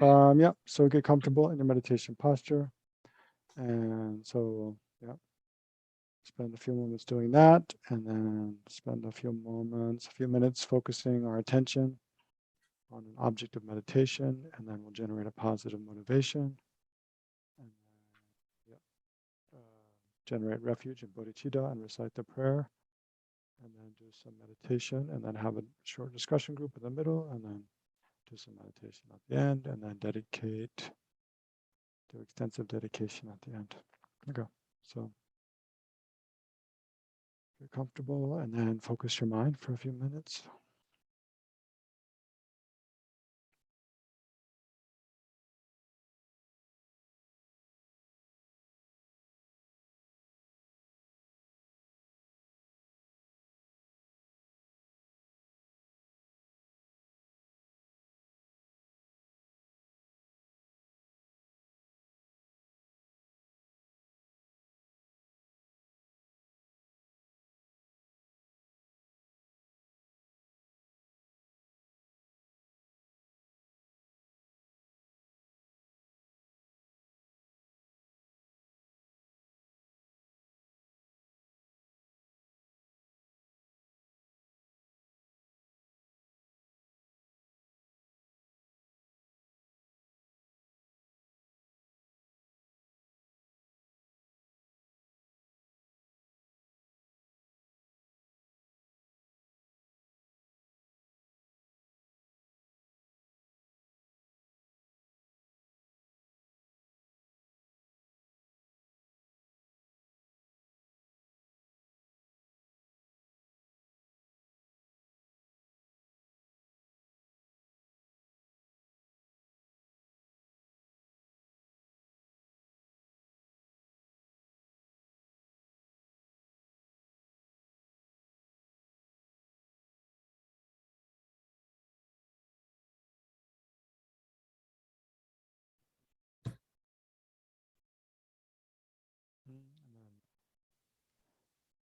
Yeah, so get comfortable in your meditation posture. And so, yeah, spend a few moments doing that, and then spend a few minutes focusing our attention on an object of meditation, and then we'll generate a positive motivation. And then, yeah, generate refuge in bodhicitta and recite the prayer, and then do some meditation, and then have a short discussion group in the middle, and then do some meditation at the end, and then do extensive dedication at the end. Okay, so get comfortable, and then focus your mind for a few minutes.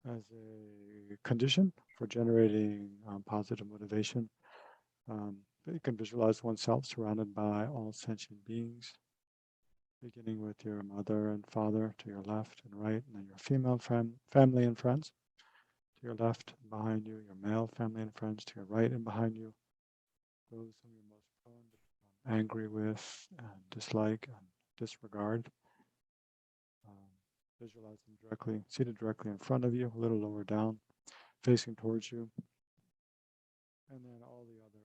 As a condition for generating positive motivation, you can visualize oneself surrounded by all sentient beings, beginning with your mother and father to your left and right, and then your female family and friends to your left and behind you, your male family and friends to your right and behind you, those whom you're most prone to become angry with and dislike and disregard. Visualize them directly, seated directly in front of you, a little lower down, facing towards you. And then all the other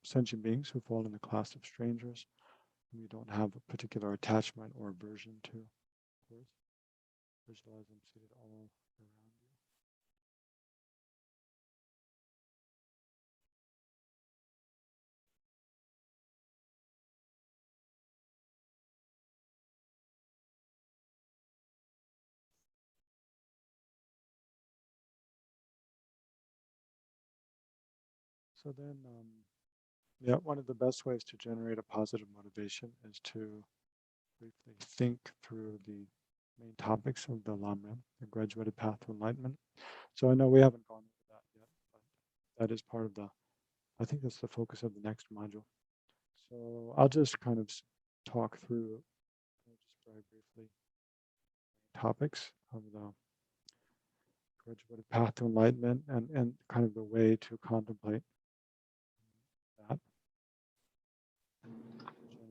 sentient beings who fall in the class of strangers, whom you don't have a particular attachment or aversion to. Of course, visualize them seated all around you. So then, one of the best ways to generate a positive motivation is to briefly think through the main topics of the Lamrim, the graduated path to enlightenment. So I know we haven't gone into that yet, but that is part of I think that's the focus of the next module. So I'll just kind of talk through, just very briefly, topics of the graduated path to enlightenment and kind of the way to contemplate that.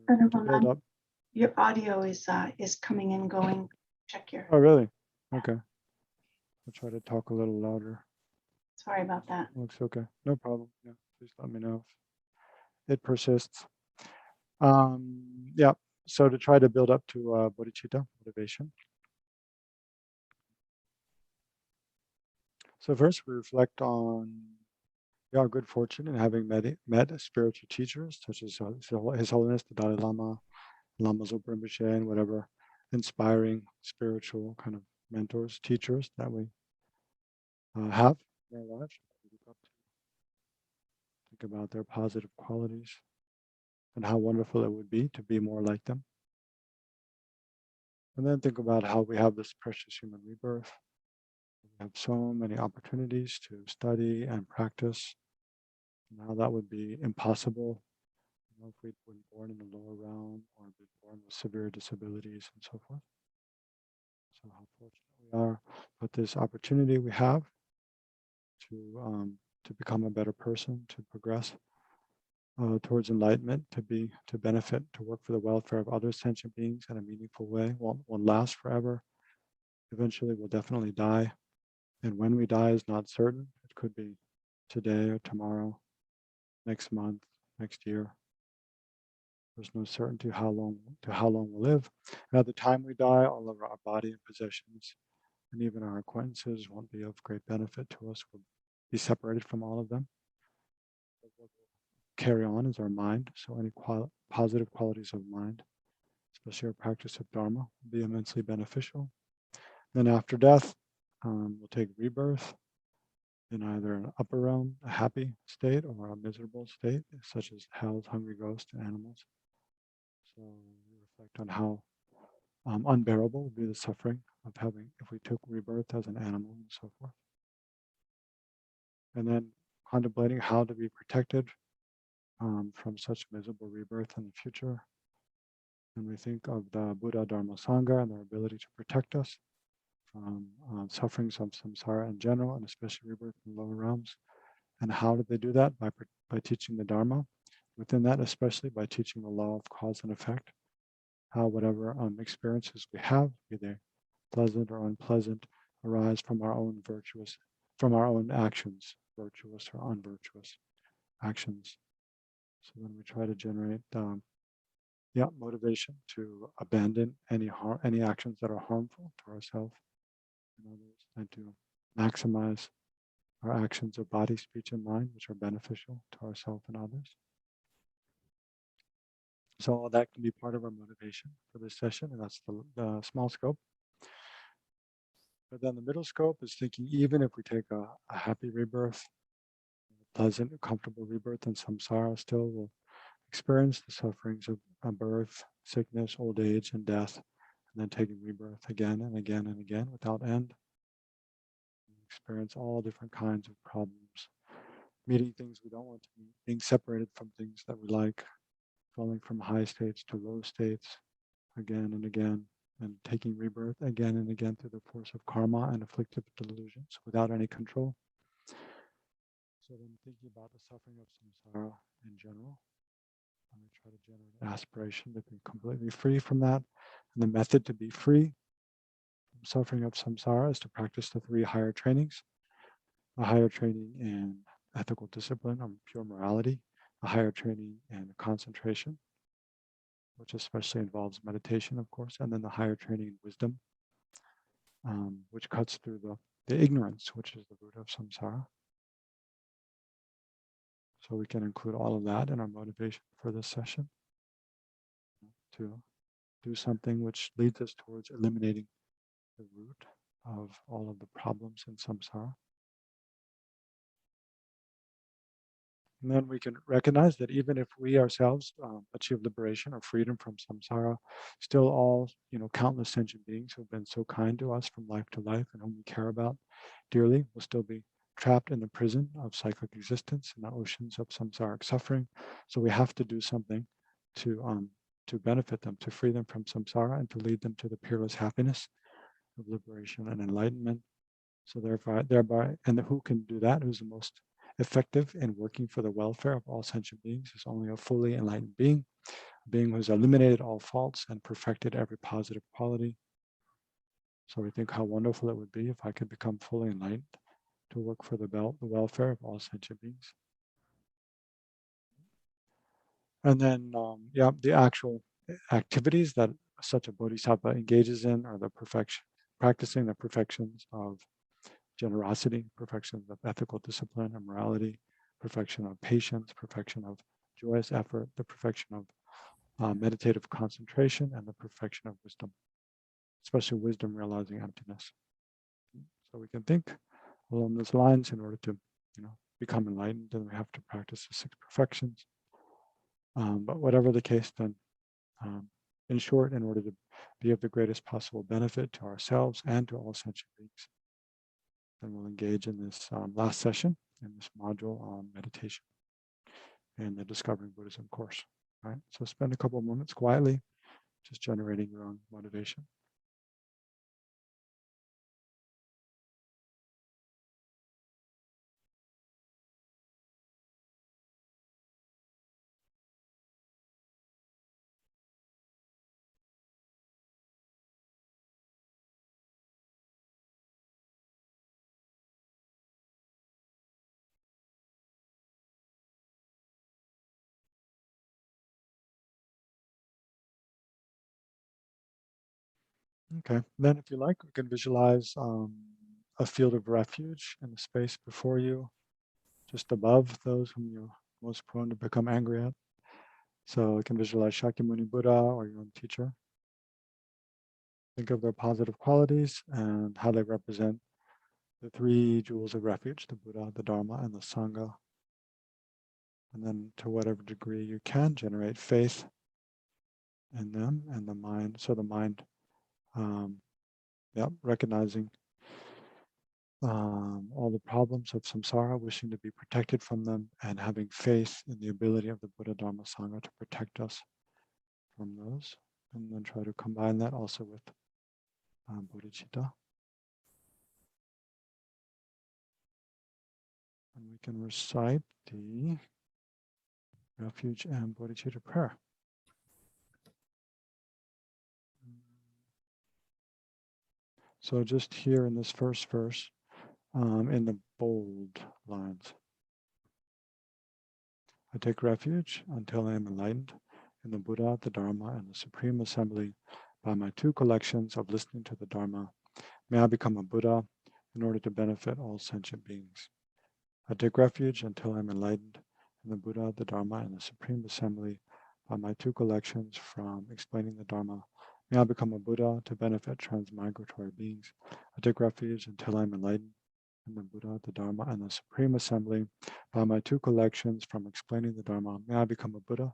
To build up. Your audio is coming and going. Check your. Oh, really? Okay. I'll try to talk a little louder. Sorry about that. Looks okay. No problem. Yeah, please let me know if it persists. Yeah. So to try to build up to bodhicitta, motivation. So first, we reflect on our good fortune in having met spiritual teachers such as His Holiness the Dalai Lama, Lama Zopa Rinpoche, and whatever inspiring spiritual kind of mentors, teachers that we have in our lives. Think about their positive qualities and how wonderful it would be to be more like them. And then think about how we have this precious human rebirth. We have so many opportunities to study and practice. Now that would be impossible if we'd been born in the lower realm or been born with severe disabilities and so forth. So how fortunate we are. But this opportunity we have to become a better person, to progress towards enlightenment, to benefit, to work for the welfare of other sentient beings in a meaningful way, won't last forever. Eventually, we'll definitely die. And when we die is not certain. It could be today or tomorrow, next month, next year. There's no certainty how long we'll live. And at the time we die, all of our body and possessions, and even our acquaintances, won't be of great benefit to us. We'll be separated from all of them. But what will carry on is our mind. So any positive qualities of mind, especially our practice of Dharma, will be immensely beneficial. Then after death, we'll take rebirth in either an upper realm, a happy state, or a miserable state, such as hell's hungry ghost and animals. So we reflect on how unbearable would be the suffering of having, if we took rebirth as an animal and so forth. And then contemplating how to be protected from such miserable rebirth in the future. And we think of the Buddha, Dharma, Sangha and their ability to protect us from sufferings of samsara in general, and especially rebirth in lower realms. And how did they do that? By teaching the Dharma. Within that, especially by teaching the law of cause and effect. How whatever experiences we have, be they pleasant or unpleasant, arise from our own actions, virtuous or unvirtuous actions. So then we try to generate motivation to abandon any actions that are harmful to ourselves and others, and to maximize our actions of body, speech, and mind, which are beneficial to ourselves and others. So all that can be part of our motivation for this session, and that's the small scope. But then the middle scope is thinking, even if we take a happy rebirth, a pleasant, comfortable rebirth in samsara, still we'll experience the sufferings of birth, sickness, old age, and death, and then taking rebirth again and again and again without end. We experience all different kinds of problems, meeting things we don't want to meet, being separated from things that we like, falling from high states to low states again and again, and taking rebirth again and again through the force of karma and afflictive delusions without any control. So then thinking about the suffering of samsara in general, and we try to generate an aspiration to be completely free from that. And the method to be free from suffering of samsara is to practice the 3 higher trainings. A higher training in ethical discipline, pure morality, a higher training in concentration, which especially involves meditation, of course, and then the higher training in wisdom, which cuts through the ignorance, which is the root of samsara. So we can include all of that in our motivation for this session, to do something which leads us towards eliminating the root of all of the problems in samsara. And then we can recognize that even if we ourselves achieve liberation or freedom from samsara, still all, countless sentient beings who have been so kind to us from life to life and whom we care about dearly will still be trapped in the prison of cyclic existence in the oceans of samsaric suffering. So we have to do something to benefit them, to free them from samsara and to lead them to the peerless happiness of liberation and enlightenment. So thereby, and who can do that? Who's the most effective in working for the welfare of all sentient beings is only a fully enlightened being, a being who has eliminated all faults and perfected every positive quality. So we think how wonderful it would be if I could become fully enlightened to work for the welfare of all sentient beings. And then, the actual activities that such a bodhisattva engages in are practicing the perfections of generosity, perfection of ethical discipline and morality, perfection of patience, perfection of joyous effort, the perfection of meditative concentration, and the perfection of wisdom, especially wisdom realizing emptiness. So we can think along those lines in order to, become enlightened, and we have to practice the 6 perfections. But whatever the case, then, in short, in order to be of the greatest possible benefit to ourselves and to all sentient beings, then we'll engage in this last session in this module on meditation in the Discovering Buddhism course. Right? So spend a couple of moments quietly, just generating your own motivation. Okay, then if you like, we can visualize a field of refuge in the space before you, just above those whom you're most prone to become angry at. So you can visualize Shakyamuni Buddha or your own teacher. Think of their positive qualities and how they represent the three jewels of refuge, the Buddha, the Dharma, and the Sangha. And then to whatever degree you can generate faith in them and the mind. So the mind, recognizing all the problems of samsara, wishing to be protected from them, and having faith in the ability of the Buddha, Dharma, Sangha to protect us from those. And then try to combine that also with bodhicitta. And we can recite the refuge and bodhicitta prayer. So just here in this first verse, in the bold lines. I take refuge until I am enlightened in the Buddha, the Dharma, and the Supreme Assembly by my two collections of listening to the Dharma. May I become a Buddha in order to benefit all sentient beings. I take refuge until I am enlightened in the Buddha, the Dharma, and the Supreme Assembly by my two collections from explaining the Dharma. May I become a Buddha to benefit transmigratory beings. I take refuge until I am enlightened in the Buddha, the Dharma, and the Supreme Assembly by my two collections from explaining the Dharma. May I become a Buddha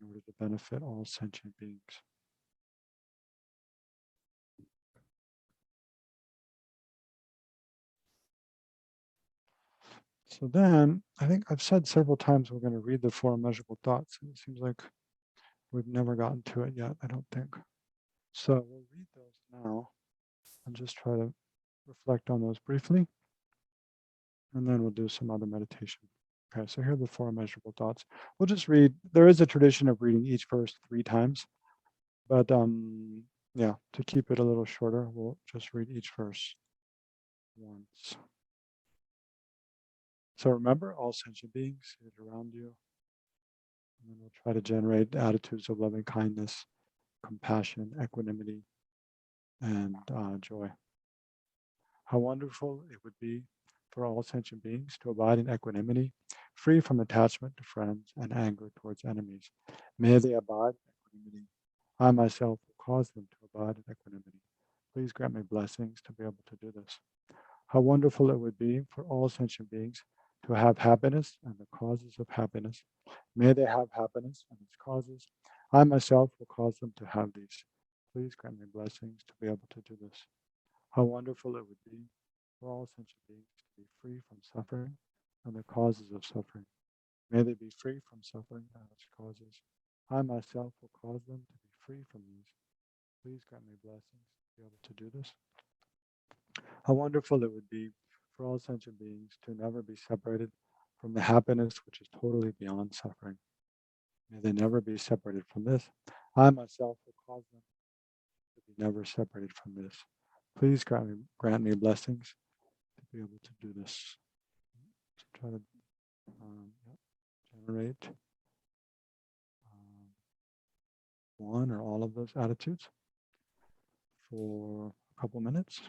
in order to benefit all sentient beings. So then, I think I've said several times we're going to read the four immeasurable thoughts, and it seems like we've never gotten to it yet, I don't think. So we'll read those now and just try to reflect on those briefly, and then we'll do some other meditation. Okay, so here are the four immeasurable thoughts. We'll just read, there is a tradition of reading each verse 3 times, but yeah, to keep it a little shorter, we'll just read each verse once. So remember, all sentient beings seated around you, and then we'll try to generate attitudes of loving kindness, compassion, equanimity, and joy. How wonderful it would be for all sentient beings to abide in equanimity, free from attachment to friends and anger towards enemies. May they abide in equanimity. I myself will cause them to abide in equanimity. Please grant me blessings to be able to do this. How wonderful it would be for all sentient beings to have happiness and the causes of happiness. May they have happiness and its causes. I myself will cause them to have these. Please grant me blessings to be able to do this. How wonderful it would be for all sentient beings to be free from suffering and the causes of suffering. May they be free from suffering and its causes. I myself will cause them to be free from these. Please grant me blessings to be able to do this. How wonderful it would be for all sentient beings to never be separated from the happiness which is totally beyond suffering. May they never be separated from this. I myself will cause them to be never separated from this. Please grant me blessings to be able to do this. So try to generate one or all of those attitudes for a couple minutes.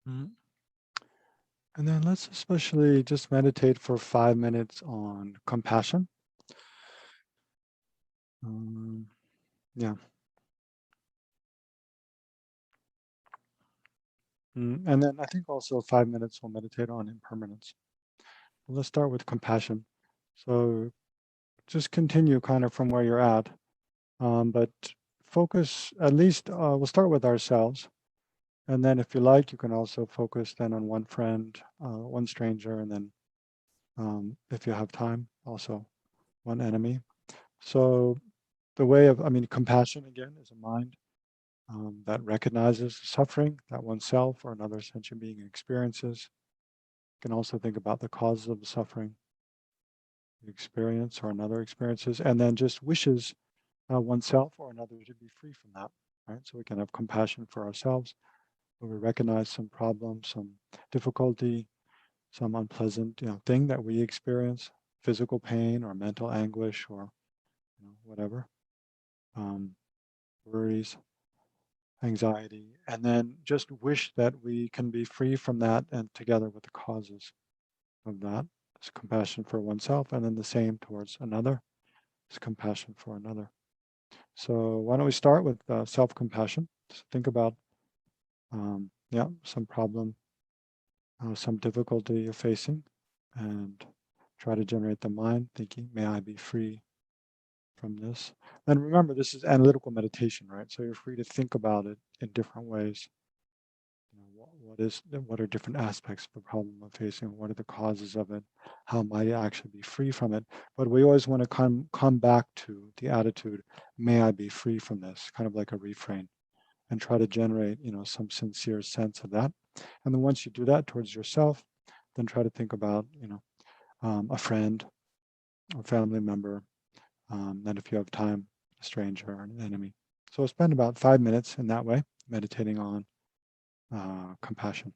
Mhm. And then let's especially just meditate for 5 minutes on compassion. Um, yeah. And then I think also 5 minutes we'll meditate on impermanence. Let's start with compassion. So just continue kind of from where you're at, but focus at least, we'll start with ourselves. And then if you like, you can also focus then on one friend, one stranger, and then if you have time, also one enemy. So the way of, I mean, compassion again is a mind that recognizes suffering that oneself or another sentient being experiences. You can also think about the causes of the suffering, the experience or another experiences, and then just wishes oneself or another to be free from that, right? So we can have compassion for ourselves when we recognize some problem, some difficulty, some unpleasant, thing that we experience, physical pain or mental anguish or whatever, um, worries, anxiety, and then just wish that we can be free from that and together with the causes of that. It's compassion for oneself, and then the same towards another. It's compassion for another. So why don't we start with self-compassion? Just think about, some problem, some difficulty you're facing, and try to generate the mind thinking, may I be free from this. And remember, this is analytical meditation, right? So you're free to think about it in different ways. What are different aspects of the problem I'm facing? What are the causes of it? How might I actually be free from it? But we always want to come back to the attitude, may I be free from this, kind of like a refrain, and try to generate, some sincere sense of that. And then once you do that towards yourself, then try to think about, a friend, a family member, and if you have time, a stranger or an enemy. So spend about 5 minutes in that way, meditating on compassion.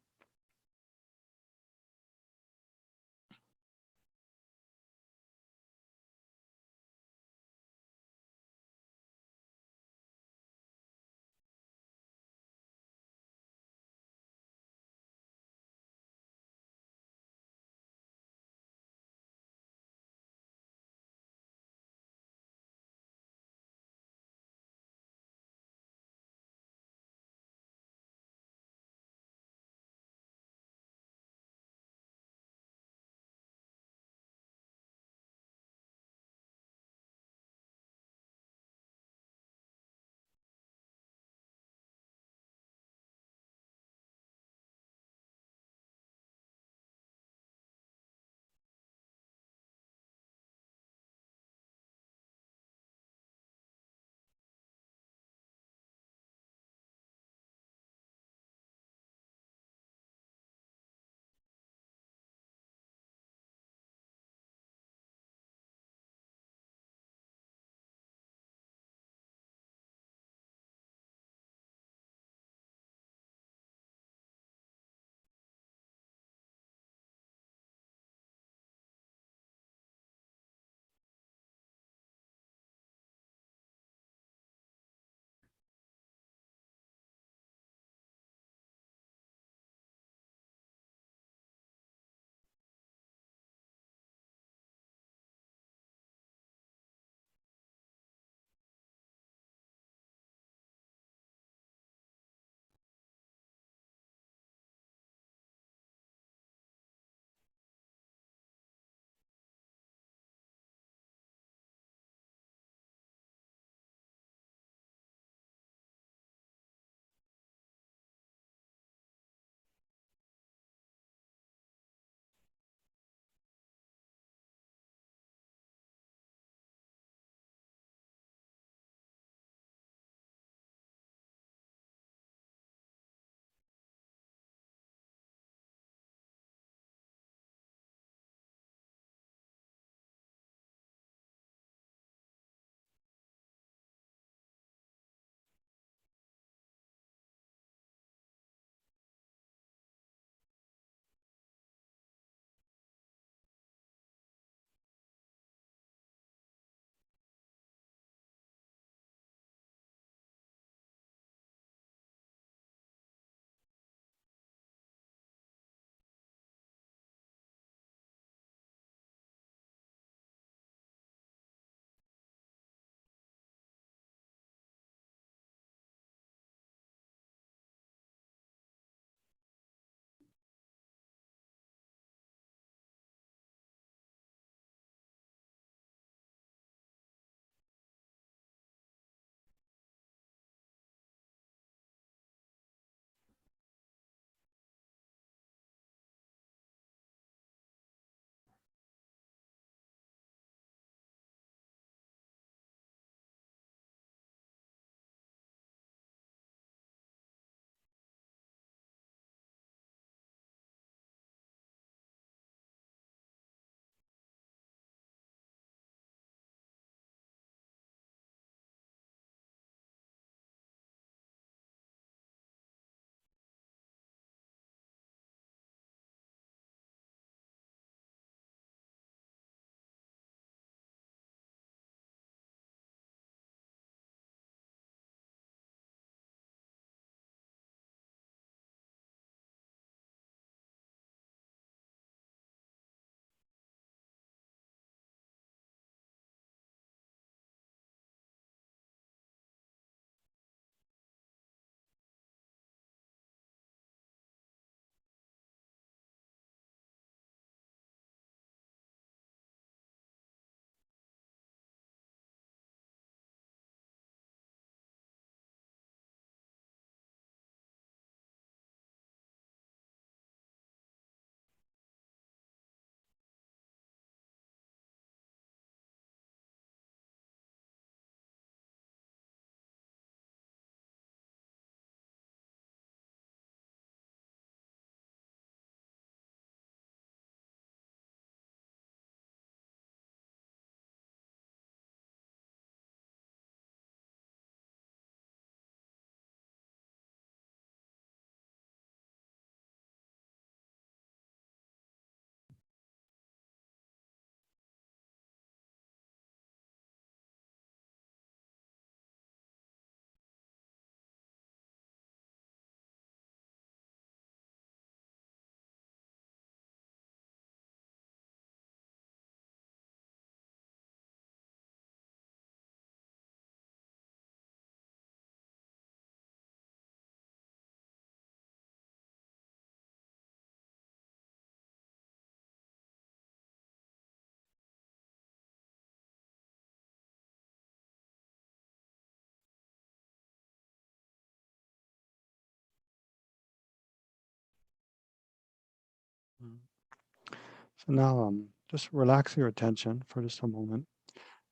So now just relax your attention for just a moment.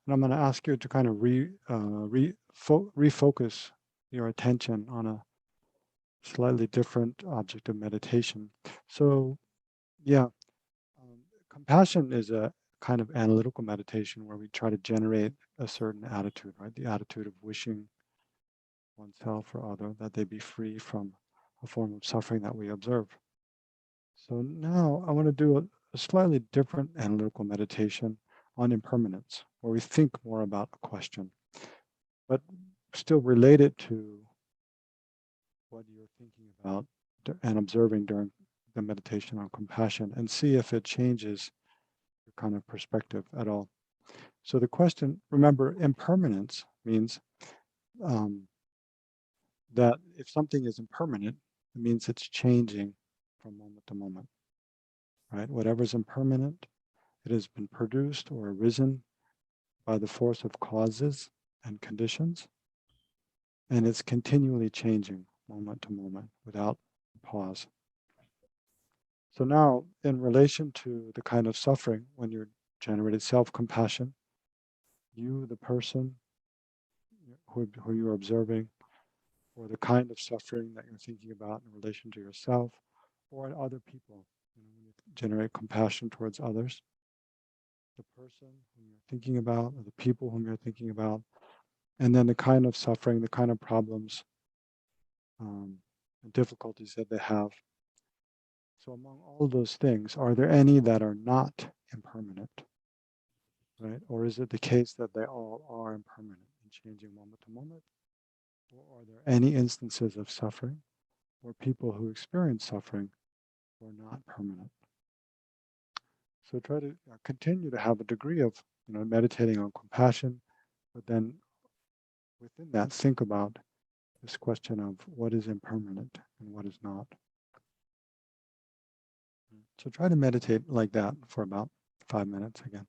And I'm going to ask you to kind of refocus your attention on a slightly different object of meditation. So, yeah, compassion is a kind of analytical meditation where we try to generate a certain attitude, right? The attitude of wishing oneself or other that they be free from a form of suffering that we observe. So now I want to do a slightly different analytical meditation on impermanence, where we think more about a question, but still related to what you're thinking about and observing during the meditation on compassion, and see if it changes your kind of perspective at all. So the question, remember, impermanence means um, that if something is impermanent, it means it's changing from moment to moment, right? Whatever's impermanent, it has been produced or arisen by the force of causes and conditions, and it's continually changing moment to moment without pause. So now, in relation to the kind of suffering, when you're generating self-compassion, you, the person who you're observing, or the kind of suffering that you're thinking about in relation to yourself or other people, when you generate compassion towards others, the person whom you're thinking about, or the people whom you're thinking about, and then the kind of suffering, the kind of problems, and difficulties that they have. So among all those things, are there any that are not impermanent, right? Or is it the case that they all are impermanent and changing moment to moment? Or are there any instances of suffering where people who experience suffering were not permanent? So try to continue to have a degree of, meditating on compassion, but then within that, think about this question of what is impermanent and what is not. So try to meditate like that for about 5 minutes again.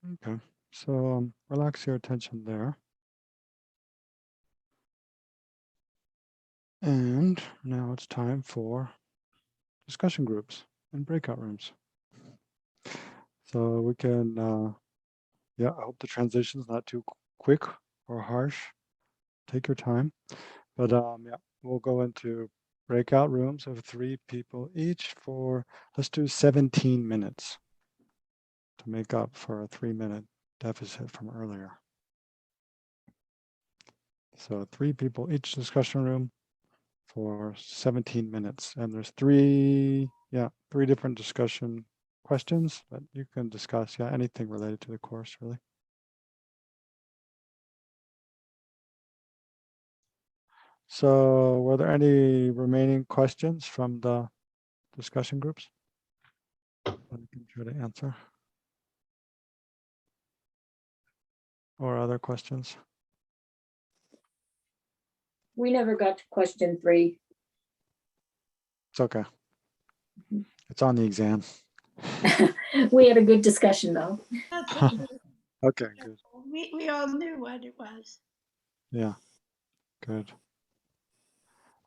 Okay, so relax your attention there. And now it's time for discussion groups and breakout rooms. So we can, yeah, I hope the transition's not too quick or harsh. Take your time. But yeah, we'll go into breakout rooms of 3 people each for, let's do 17 minutes to make up for a 3-minute deficit from earlier. So 3 people each discussion room for 17 minutes. And there's 3 different discussion questions that you can discuss. Yeah, anything related to the course, really. So were there any remaining questions from the discussion groups that I can try to answer? Or other questions? We never got to question 3. It's okay. It's on the exam. We had a good discussion, though. Okay, good. We all knew what it was. Yeah, good.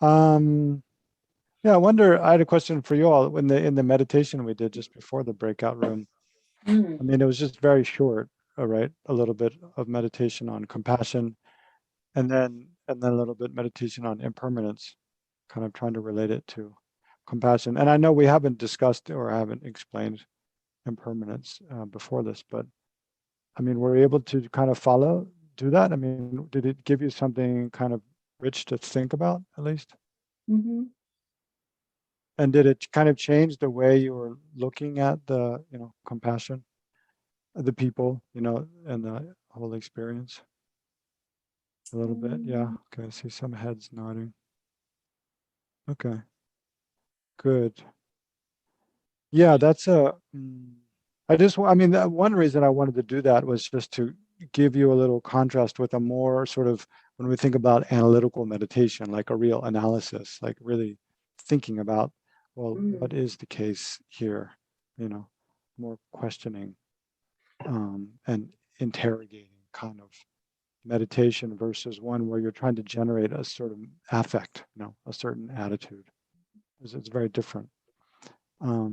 Yeah, I wonder, I had a question for you all in the meditation we did just before the breakout room. Mm. I mean, it was just very short, all right? A little bit of meditation on compassion and then a little bit meditation on impermanence, kind of trying to relate it to compassion. And I know we haven't discussed or haven't explained impermanence before this, but I mean, were you able to kind of do that? I mean, did it give you something kind of rich to think about at least? Mm-hmm. And did it kind of change the way you were looking at the, compassion, the people, and the whole experience? A little bit, yeah. Okay, I see some heads nodding. Okay, good. Yeah, that's I mean, one reason I wanted to do that was just to give you a little contrast with a more sort of, when we think about analytical meditation, like a real analysis, like really thinking about, well, what is the case here? More questioning and interrogating kind of meditation versus one where you're trying to generate a sort of affect, a certain attitude. It's very different. But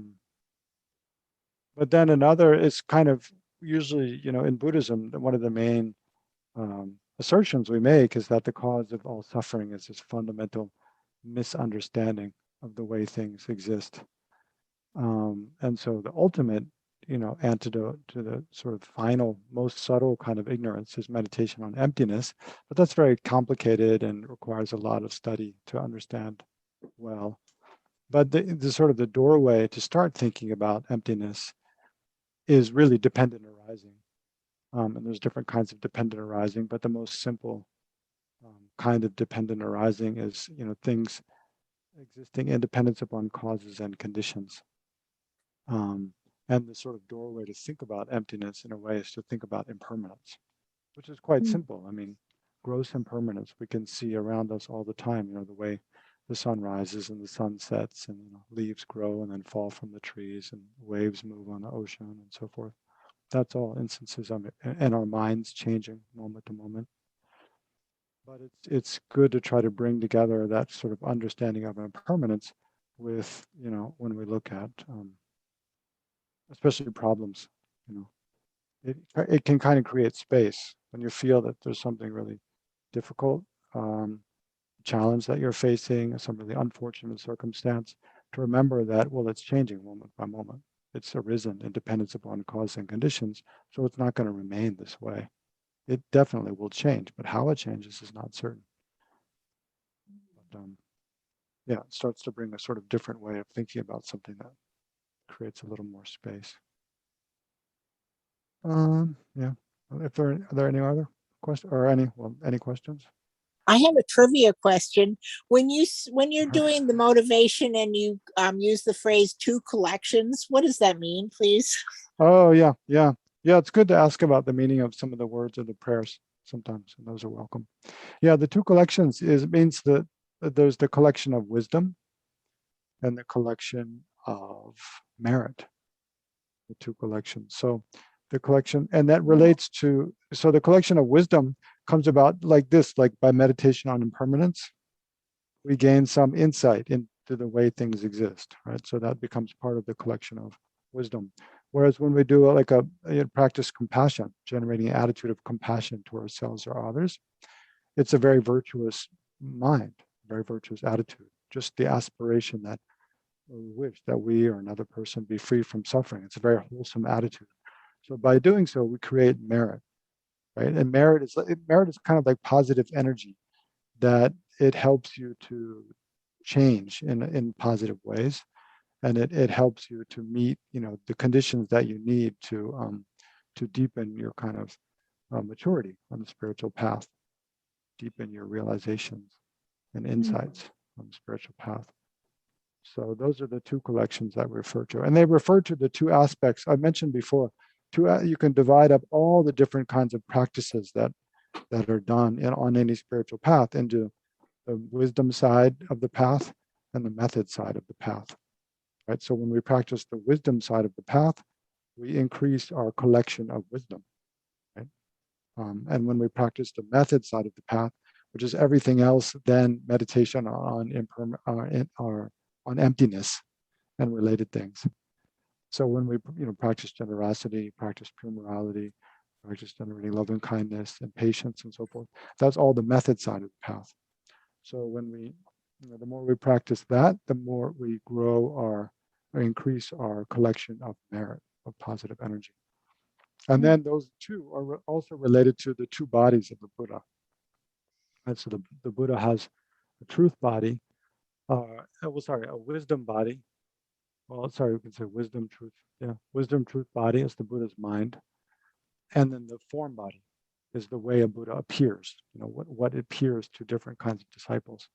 then another is kind of usually, in Buddhism, one of the main assertions we make is that the cause of all suffering is this fundamental misunderstanding of the way things exist. And so the ultimate, antidote to the sort of final, most subtle kind of ignorance is meditation on emptiness. But that's very complicated and requires a lot of study to understand well. But the sort of the doorway to start thinking about emptiness is really dependent arising. And there's different kinds of dependent arising, but the most simple kind of dependent arising is, things existing independence upon causes and conditions. And the sort of doorway to think about emptiness in a way is to think about impermanence, which is quite simple. I mean, gross impermanence we can see around us all the time, the way the sun rises and the sun sets and leaves grow and then fall from the trees and waves move on the ocean and so forth. That's all instances of it, and our minds changing moment to moment. But it's good to try to bring together that sort of understanding of impermanence with, when we look at especially problems, it can kind of create space when you feel that there's something really difficult, challenge that you're facing, some really unfortunate circumstance, to remember that, well, it's changing moment by moment. It's arisen in dependence upon cause and conditions, so it's not going to remain this way. It definitely will change, but how it changes is not certain. But, yeah, it starts to bring a sort of different way of thinking about something that creates a little more space. Yeah. If are there any other questions or any questions? I have a trivia question. When you're doing the motivation and you use the phrase 2 collections, what does that mean, please? Oh, yeah. It's good to ask about the meaning of some of the words of the prayers sometimes, and those are welcome. Yeah, the 2 collections means that there's the collection of wisdom and the collection of merit. The 2 collections. So the collection, and that relates to, so the collection of wisdom comes about like this, like by meditation on impermanence, we gain some insight into the way things exist, right? So that becomes part of the collection of wisdom. Whereas when we do like practice compassion, generating an attitude of compassion to ourselves or others, it's a very virtuous mind, very virtuous attitude. Just the aspiration that we wish that we or another person be free from suffering. It's a very wholesome attitude. So by doing so, we create merit, right? And merit is kind of like positive energy that it helps you to change in positive ways, and it helps you to meet the conditions that you need to deepen your kind of maturity on the spiritual path, deepen your realizations and insights on the spiritual path. So those are the two collections that we refer to, and they refer to the two aspects I mentioned before. You can divide up all the different kinds of practices that are done on any spiritual path into the wisdom side of the path and the method side of the path, right? So when we practice the wisdom side of the path, we increase our collection of wisdom, right? And when we practice the method side of the path, which is everything else, then meditation on emptiness and related things. So when we practice generosity, practice pure morality, practice generating love and kindness and patience and so forth, that's all the method side of the path. So when we, the more we practice that, the more we grow or increase our collection of merit, of positive energy. And then those two are also related to the two bodies of the Buddha. And so the Buddha has a truth body, a wisdom body. Well, sorry, we can say wisdom, truth. Yeah, wisdom, truth body is the Buddha's mind. And then the form body is the way a Buddha appears, what appears to different kinds of disciples.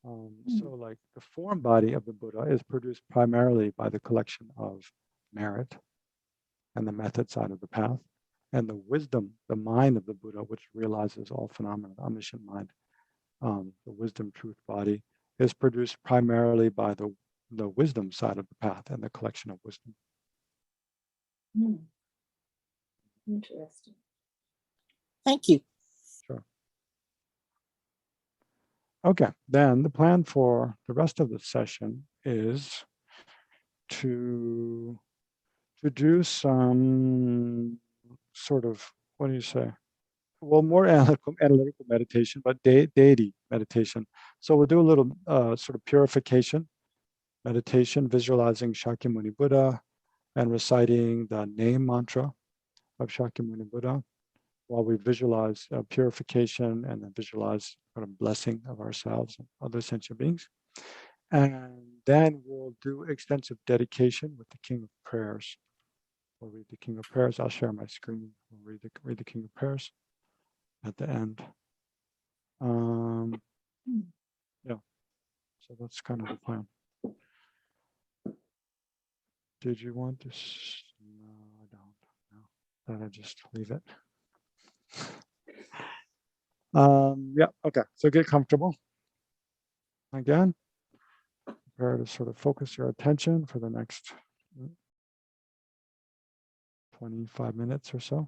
So like the form body of the Buddha is produced primarily by the collection of merit and the method side of the path. And the wisdom, the mind of the Buddha, which realizes all phenomena, the omniscient mind, the wisdom truth body, is produced primarily by the wisdom side of the path and the collection of wisdom. Interesting. Thank you. Sure. Okay, then the plan for the rest of the session is to do some sort of, what do you say? Well, more analytical meditation, but deity meditation. So we'll do a little sort of purification meditation, visualizing Shakyamuni Buddha and reciting the name mantra of Shakyamuni Buddha while we visualize purification and then visualize kind of blessing of ourselves and other sentient beings. And then we'll do extensive dedication with the King of Prayers. We'll read the King of Prayers. I'll share my screen. We'll read the King of Prayers at the end. Yeah, so that's kind of the plan. Did you want to? No, I don't. No, then I just leave it. Yeah, okay, so get comfortable. Again, prepare to sort of focus your attention for the next 25 minutes or so.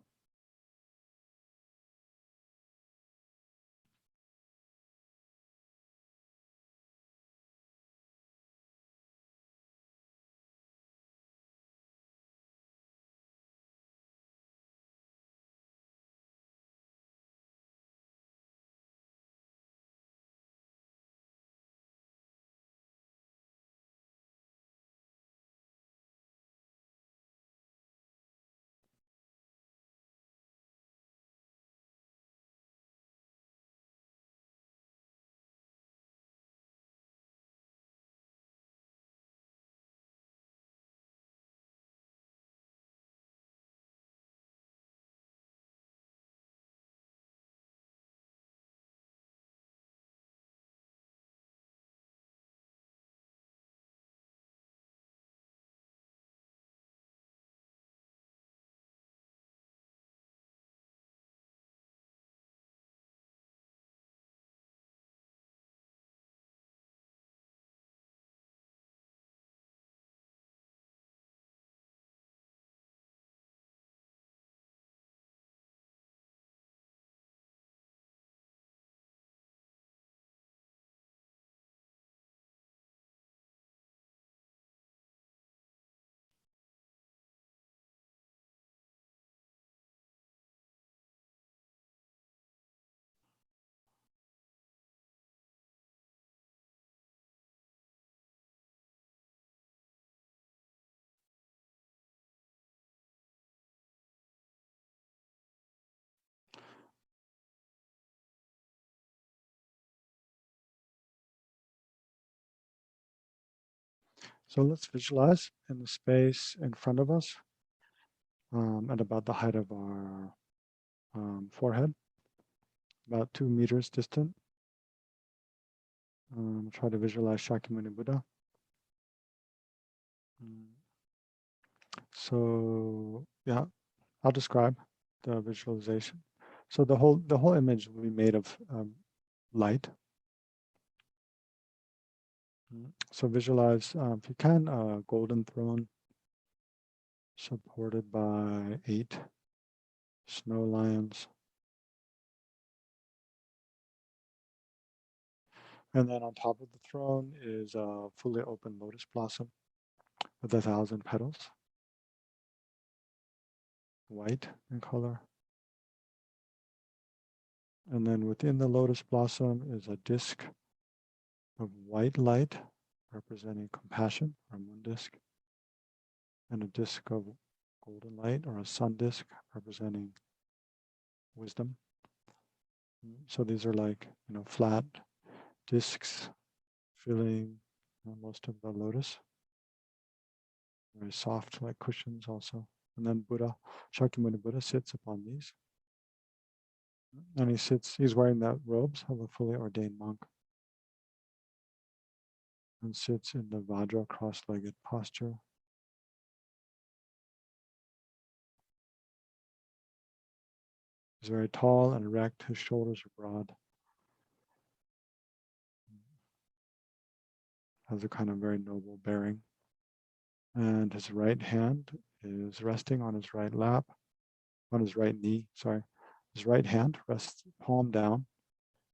So let's visualize in the space in front of us at about the height of our forehead, about 2 meters distant. Try to visualize Shakyamuni Buddha. So yeah, I'll describe the visualization. So the whole image will be made of light. So visualize, if you can, a golden throne supported by 8 snow lions. And then on top of the throne is a fully open lotus blossom with 1,000 petals, white in color. And then within the lotus blossom is a disk of white light representing compassion, or moon disk, and a disk of golden light, or a sun disk, representing wisdom. So these are like, flat discs filling most of the lotus. Very soft, like cushions also. And then Buddha, Shakyamuni Buddha sits upon these. And he's wearing the robes of a fully ordained monk. And sits in the Vajra cross-legged posture. He's very tall and erect, his shoulders are broad. Has a kind of very noble bearing. And his right hand is resting on his right lap, on his right knee, sorry. His right hand rests palm down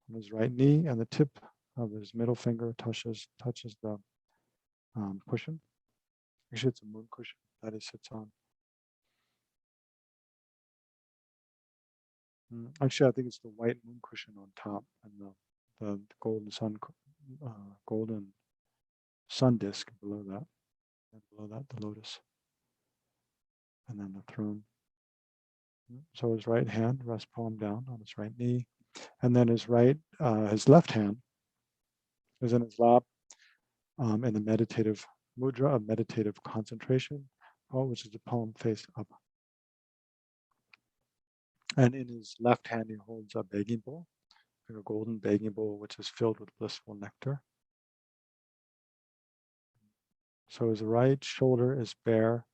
on his right knee, and the tip of his middle finger touches the cushion. Actually, it's a moon cushion that he sits on. Actually, I think it's the white moon cushion on top, and the golden sun disk below that, and below that the lotus, and then the throne. So his right hand rests palm down on his right knee, and then his left hand is in his lap in the meditative mudra of meditative concentration, which is the palm face up. And in his left hand, he holds a begging bowl, like a golden begging bowl, which is filled with blissful nectar. So his right shoulder is bare,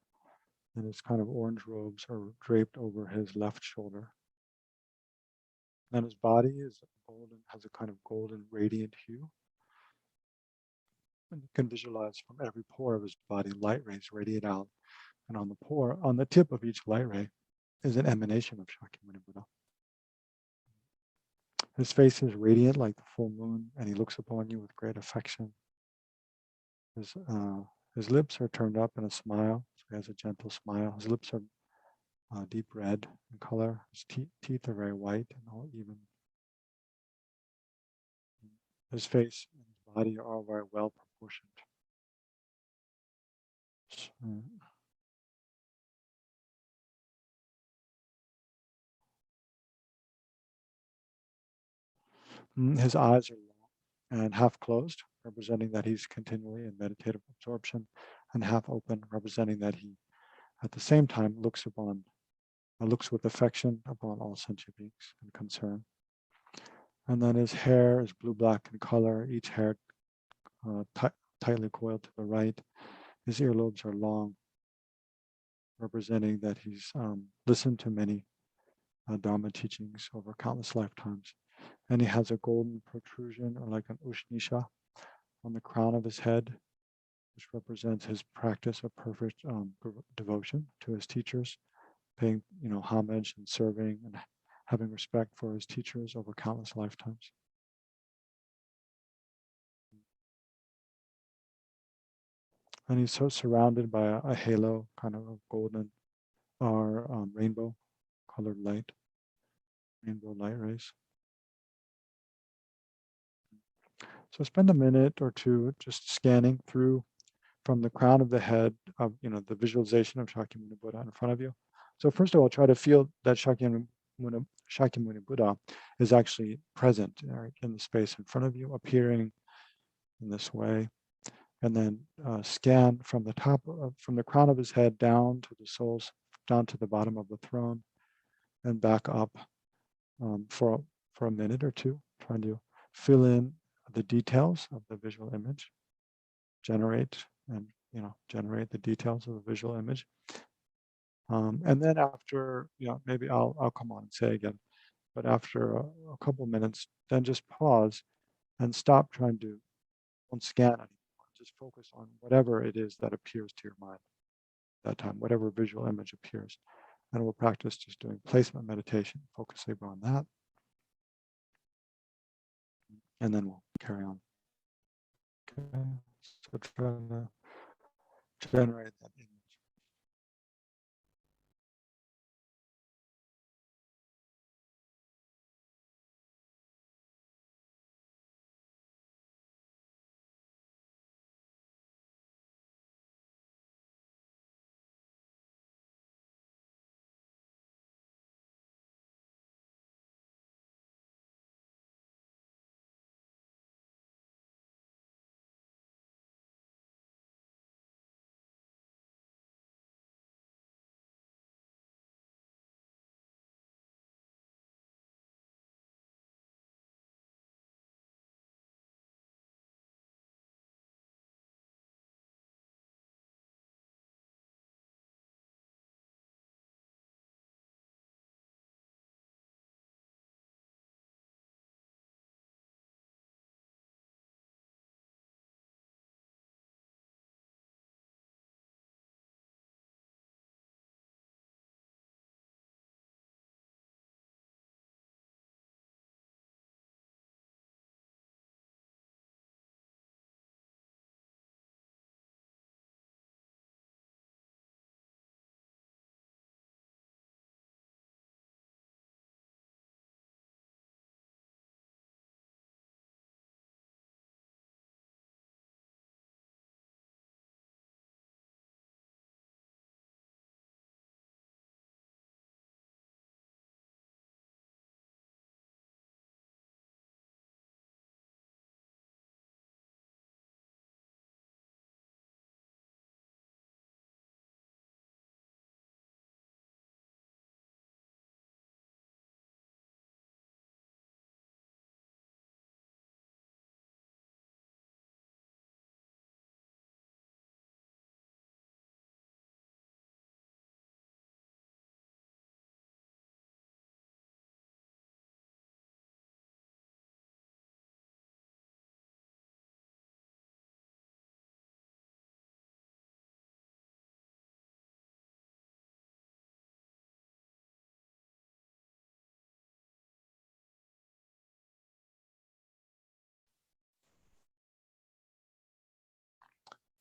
and his kind of orange robes are draped over his left shoulder. And his body is golden, has a kind of golden radiant hue. And you can visualize from every pore of his body, light rays radiate out. And on the tip of each light ray is an emanation of Shakyamuni Buddha. His face is radiant like the full moon, and he looks upon you with great affection. His lips are turned up in a smile, so he has a gentle smile. His lips are deep red in color. His teeth are very white and all even. His face and his body are all very well proportioned. His eyes are long and half closed, representing that he's continually in meditative absorption, and half open, representing that he, at the same time, looks with affection upon all sentient beings and concern. And then his hair is blue-black in color, each hair tightly coiled to the right. His earlobes are long, representing that he's listened to many Dharma teachings over countless lifetimes. And he has a golden protrusion, or like an ushnisha, on the crown of his head, which represents his practice of perfect devotion to his teachers, paying homage and serving and having respect for his teachers over countless lifetimes. And he's so surrounded by a halo, kind of a golden or rainbow colored light, rainbow light rays. So spend a minute or two just scanning through from the crown of the head of the visualization of Shakyamuni Buddha in front of you. So first of all, try to feel that Shakyamuni Buddha is actually present in the space in front of you, appearing in this way. and then scan from the from the crown of his head down to the soles, down to the bottom of the throne, and back up for a minute or two, trying to fill in the details of the visual image, generate generate the details of the visual image. And then after, maybe I'll come on and say again, but after a couple minutes, then just pause and stop trying to, don't scan anymore. Just focus on whatever it is that appears to your mind at that time, whatever visual image appears. And we'll practice just doing placement meditation, focusing on that. And then we'll carry on. Okay. So trying to generate that image.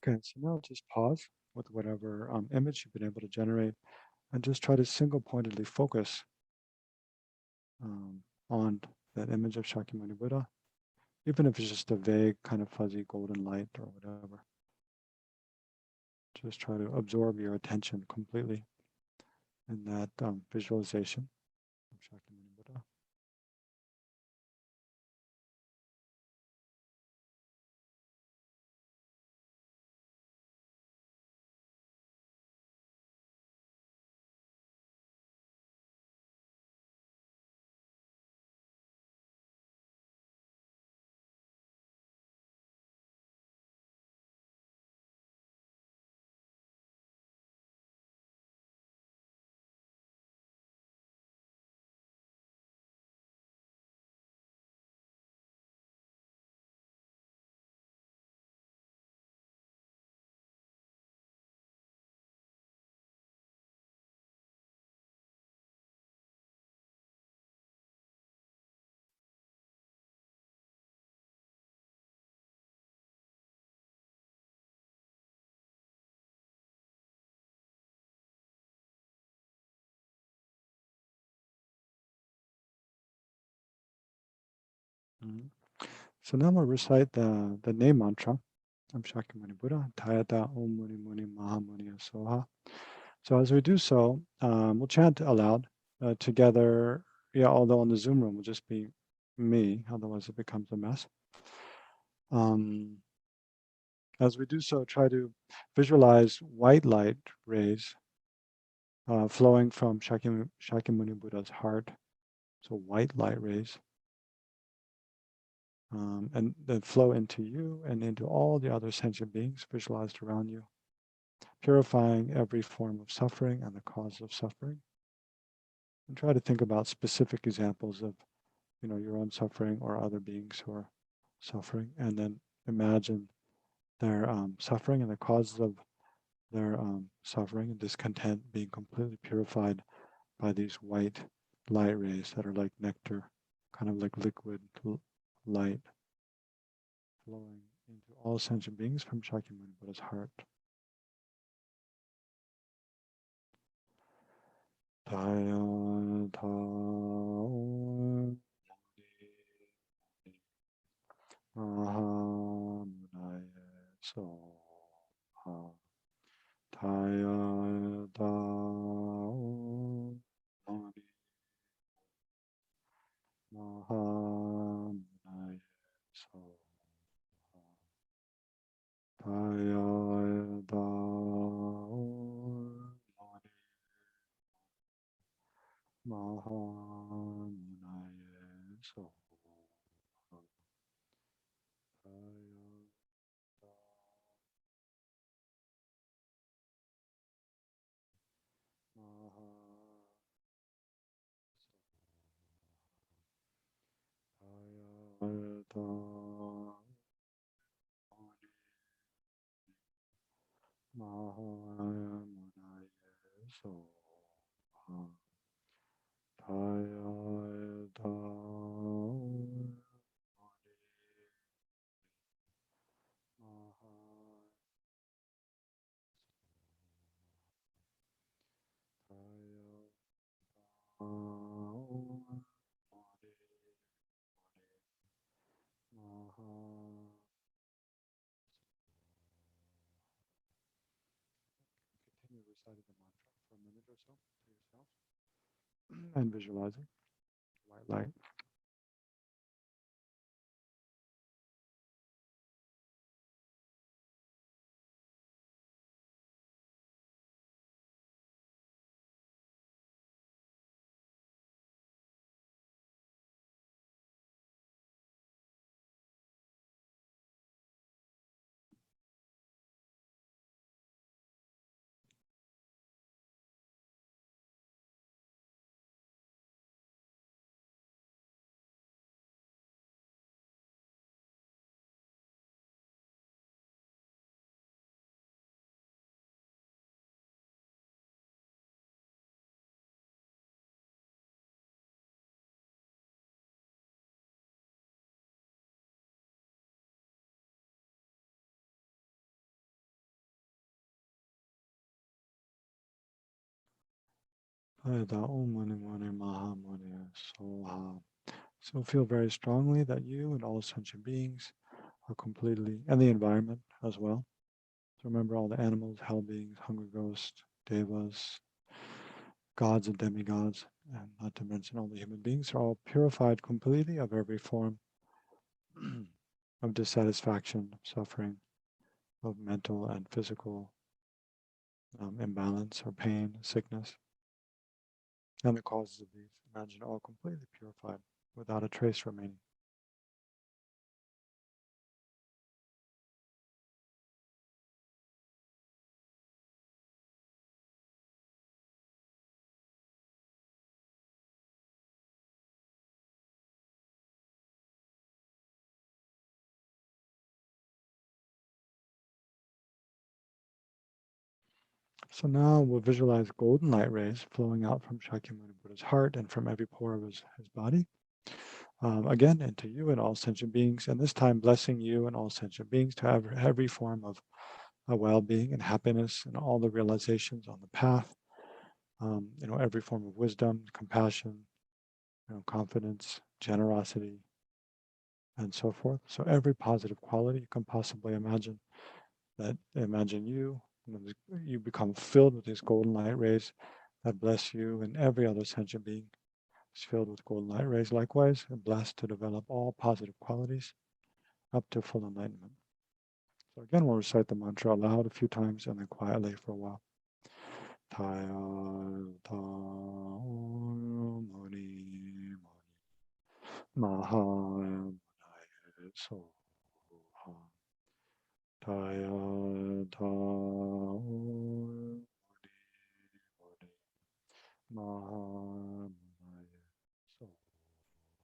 Okay, so now just pause with whatever image you've been able to generate, and just try to single-pointedly focus on that image of Shakyamuni Buddha, even if it's just a vague kind of fuzzy golden light or whatever. Just try to absorb your attention completely in that visualization of Shakyamuni Buddha. Mhm. So now we'll recite the name mantra of Shakyamuni Buddha, Tayata Om Muni Muni Maha Muni Soha. So as we do so, we'll chant aloud together. Yeah, although in the Zoom room will just be me, otherwise it becomes a mess. As we do so, try to visualize white light rays flowing from Shakyamuni Buddha's heart. So white light rays. And then flow into you and into all the other sentient beings visualized around you, purifying every form of suffering and the cause of suffering. And try to think about specific examples of, your own suffering or other beings who are suffering, and then imagine their suffering and the causes of their suffering and discontent being completely purified by these white light rays that are like nectar, kind of like liquid light flowing into all sentient beings from Shakyamuni Buddha's heart. Taya Tao Mahamunaya Soha Taya Tao Mahamunaya Soha Taya Tao Mahamunaya Soha Continue reciting the mantra for a minute or so to yourself and visualizing white light. So feel very strongly that you and all sentient beings are completely, and the environment as well. So remember all the animals, hell beings, hungry ghosts, devas, gods and demigods, and not to mention all the human beings are all purified completely of every form of dissatisfaction, suffering, of mental and physical imbalance or pain, sickness, and the causes of these. Imagine all completely purified without a trace remaining. So now we'll visualize golden light rays flowing out from Shakyamuni Buddha's heart and from every pore of his body. Again, into you and all sentient beings, and this time blessing you and all sentient beings to have every form of well-being and happiness and all the realizations on the path, every form of wisdom, compassion, confidence, generosity, and so forth. So every positive quality you can possibly imagine, imagine you become filled with these golden light rays that bless you, and every other sentient being is filled with golden light rays likewise, and blessed to develop all positive qualities up to full enlightenment. So again, we'll recite the mantra aloud a few times and then quietly for a while. Taya ta om mani mani maha so ha. Taya ta om mani mani maha so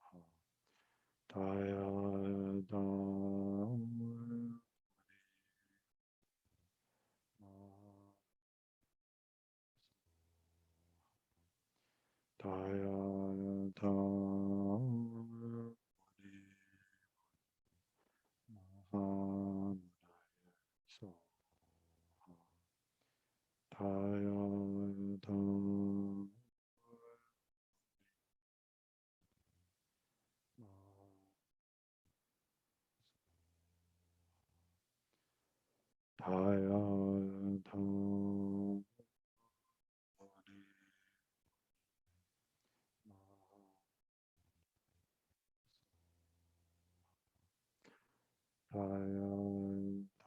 ha. Taya ta om Taya ta Maha so Taya ta Taya ta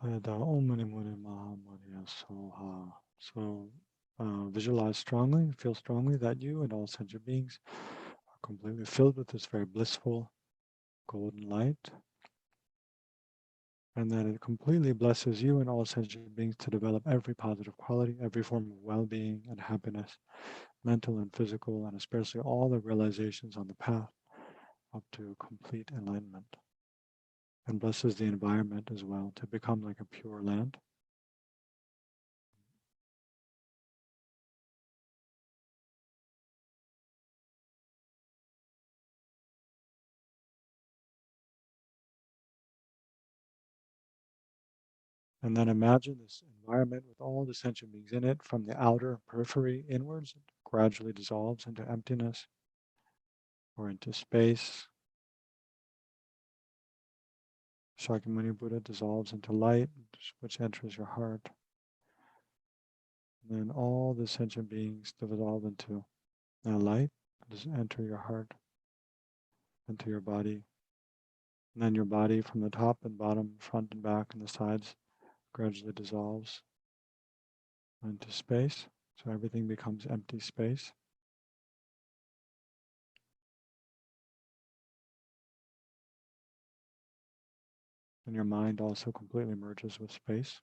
Taya Om Mani Mani Maha Mani Soha. So visualize strongly, feel strongly that you and all sentient beings are completely filled with this very blissful golden light, and that it completely blesses you and all sentient beings to develop every positive quality, every form of well-being and happiness, mental and physical, and especially all the realizations on the path up to complete enlightenment. And blesses the environment as well to become like a pure land. And then imagine this environment with all the sentient beings in it from the outer periphery inwards, it gradually dissolves into emptiness or into space. Shakyamuni Buddha dissolves into light, which enters your heart. And then all the sentient beings dissolve into light, just enter your heart, into your body. And then your body from the top and bottom, front and back, and the sides gradually dissolves into space. So everything becomes empty space. And your mind also completely merges with space.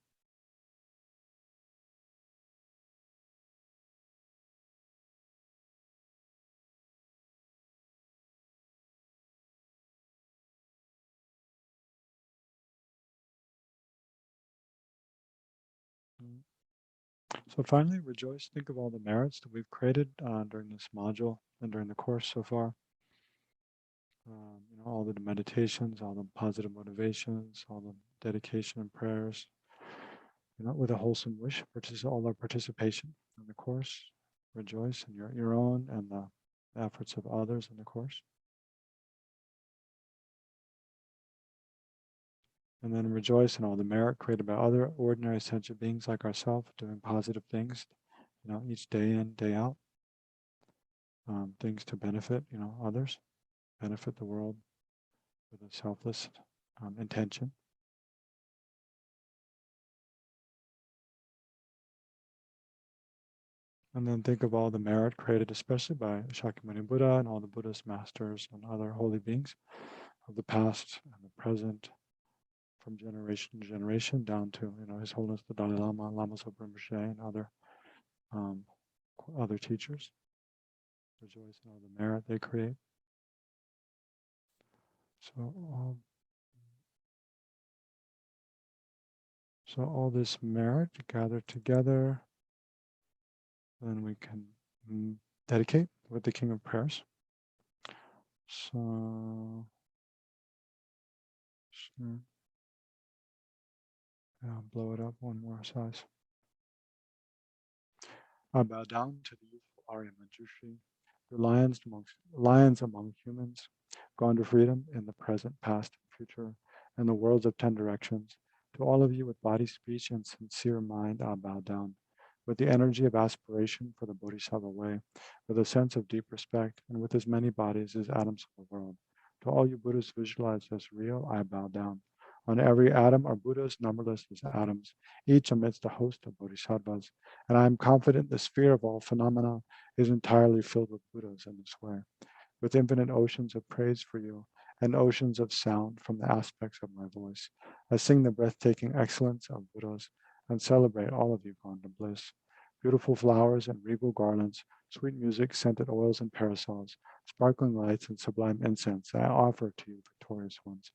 So finally, rejoice. Think of all the merits that we've created during this module and during the course so far. All the meditations, all the positive motivations, all the dedication and prayers. With a wholesome wish for all our participation in the course. Rejoice in your own and the efforts of others in the course. And then rejoice in all the merit created by other ordinary sentient beings like ourselves, doing positive things, each day in, day out. Things to benefit, others, benefit the world with a selfless intention. And then think of all the merit created, especially by Shakyamuni Buddha and all the Buddhist masters and other holy beings of the past and the present, from generation to generation, down to His Holiness the Dalai Lama, Lama Zopa Rinpoche, and other teachers. Rejoice in all the merit they create. So all this merit gathered together, then we can dedicate with the King of Prayers. So, blow it up one more size. I bow down to the youthful Arya Manjushri, the lions among humans, gone to freedom in the present, past, and future, and the worlds of 10 directions. To all of you with body, speech, and sincere mind, I bow down. With the energy of aspiration for the Bodhisattva way, with a sense of deep respect, and with as many bodies as atoms of the world. To all you Buddhists visualized as real, I bow down. On every atom are Buddhas numberless as atoms, each amidst a host of Bodhisattvas, and I am confident the sphere of all phenomena is entirely filled with Buddhas in this way, with infinite oceans of praise for you and oceans of sound from the aspects of my voice. I sing the breathtaking excellence of Buddhas and celebrate all of you gone to bliss. Beautiful flowers and regal garlands, sweet music, scented oils and parasols, sparkling lights and sublime incense I offer to you, victorious ones.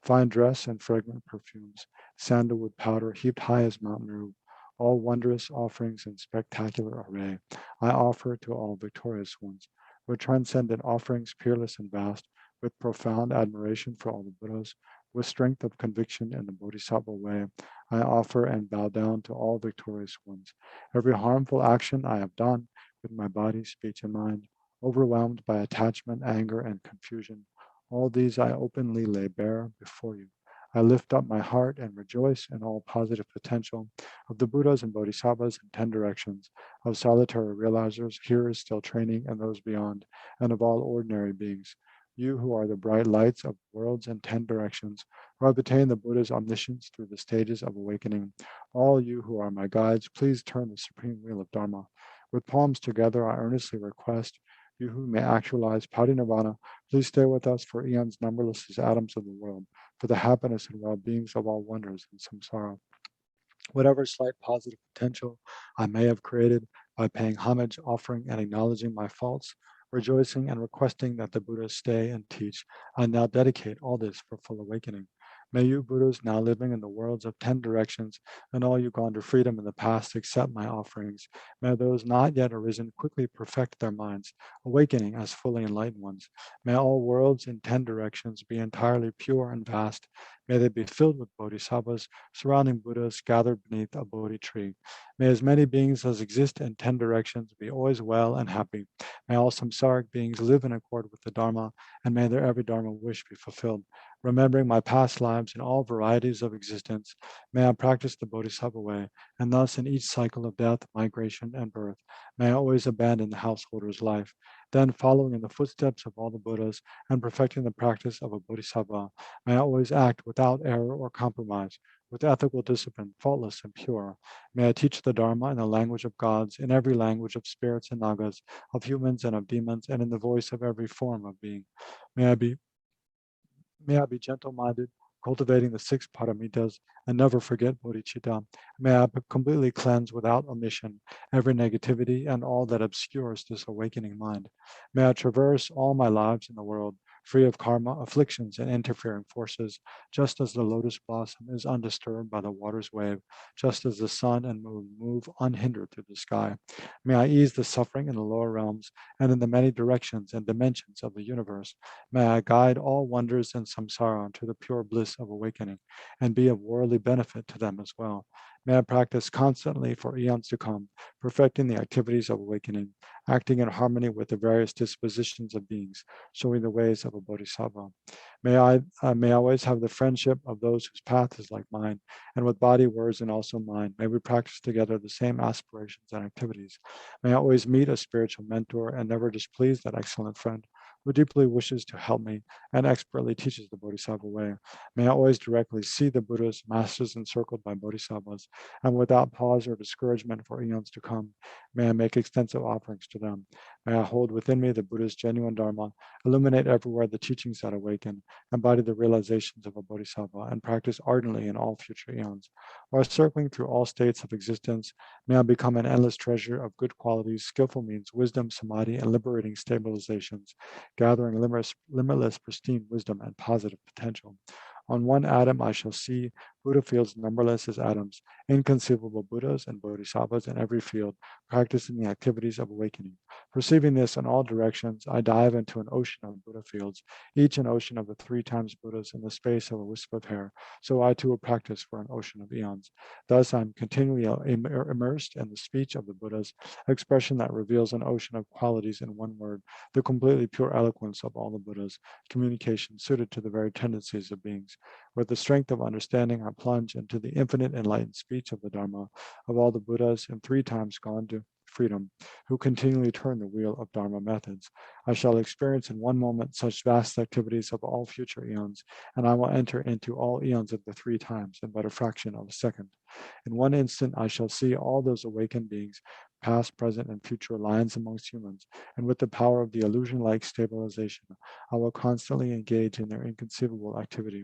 Fine dress and fragrant perfumes, sandalwood powder heaped high as Mount Meru, all wondrous offerings in spectacular array, I offer to all victorious ones, with transcendent offerings peerless and vast, with profound admiration for all the Buddhas, with strength of conviction in the Bodhisattva way, I offer and bow down to all victorious ones. Every harmful action I have done with my body, speech, and mind, overwhelmed by attachment, anger, and confusion, all these I openly lay bare before you. I lift up my heart and rejoice in all positive potential of the Buddhas and Bodhisattvas in 10 directions, of solitary realizers, hearers still training, and those beyond, and of all ordinary beings. You who are the bright lights of worlds in 10 directions, who have attained the Buddha's omniscience through the stages of awakening, all you who are my guides, please turn the supreme wheel of Dharma. With palms together, I earnestly request, you who may actualize parinirvana, please stay with us for eons numberless as atoms of the world, for the happiness and well-beings of all wonders in samsara. Whatever slight positive potential I may have created by paying homage, offering, and acknowledging my faults, rejoicing and requesting that the Buddhas stay and teach, I now dedicate all this for full awakening. May you Buddhas now living in the worlds of 10 directions and all you gone to freedom in the past accept my offerings. May those not yet arisen quickly perfect their minds, awakening as fully enlightened ones. May all worlds in 10 directions be entirely pure and vast. May they be filled with bodhisattvas, surrounding Buddhas gathered beneath a Bodhi tree. May as many beings as exist in 10 directions be always well and happy. May all samsaric beings live in accord with the Dharma, and may their every Dharma wish be fulfilled. Remembering my past lives in all varieties of existence, may I practice the Bodhisattva way, and thus in each cycle of death, migration, and birth, may I always abandon the householder's life. Then, following in the footsteps of all the Buddhas and perfecting the practice of a Bodhisattva, may I always act without error or compromise, with ethical discipline, faultless and pure. May I teach the Dharma in the language of gods, in every language of spirits and nagas, of humans and of demons, and in the voice of every form of being. May I be gentle-minded, cultivating the 6 paramitas, and never forget bodhicitta. May I completely cleanse without omission every negativity and all that obscures this awakening mind. May I traverse all my lives in the world, free of karma, afflictions, and interfering forces, just as the lotus blossom is undisturbed by the water's wave, just as the sun and moon move unhindered through the sky. May I ease the suffering in the lower realms and in the many directions and dimensions of the universe. May I guide all wonders in samsara to the pure bliss of awakening and be of worldly benefit to them as well. May I practice constantly for eons to come, perfecting the activities of awakening, acting in harmony with the various dispositions of beings, showing the ways of a bodhisattva. May I always have the friendship of those whose path is like mine, and with body, words, and also mind, may we practice together the same aspirations and activities. May I always meet a spiritual mentor and never displease that excellent friend who deeply wishes to help me and expertly teaches the Bodhisattva way. May I always directly see the Buddhas, masters encircled by Bodhisattvas, and without pause or discouragement for eons to come. May I make extensive offerings to them. May I hold within me the Buddha's genuine Dharma, illuminate everywhere the teachings that awaken, embody the realizations of a bodhisattva, and practice ardently in all future eons. While circling through all states of existence, may I become an endless treasure of good qualities, skillful means, wisdom, samadhi, and liberating stabilizations, gathering limitless pristine wisdom and positive potential. On one atom I shall see Buddha fields numberless as atoms, inconceivable Buddhas and Bodhisattvas in every field, practicing the activities of awakening. Perceiving this in all directions, I dive into an ocean of Buddha fields, each an ocean of the 3 times Buddhas in the space of a wisp of hair. So I too will practice for an ocean of eons. Thus I'm continually immersed in the speech of the Buddhas, expression that reveals an ocean of qualities in one word, the completely pure eloquence of all the Buddhas, communication suited to the very tendencies of beings. With the strength of understanding, I plunge into the infinite enlightened speech of the Dharma of all the Buddhas and 3 times gone to freedom, who continually turn the wheel of Dharma methods. I shall experience in one moment such vast activities of all future eons, and I will enter into all eons of the 3 times in but a fraction of a second. In one instant, I shall see all those awakened beings, past, present, and future lions amongst humans, and with the power of the illusion-like stabilization, I will constantly engage in their inconceivable activity.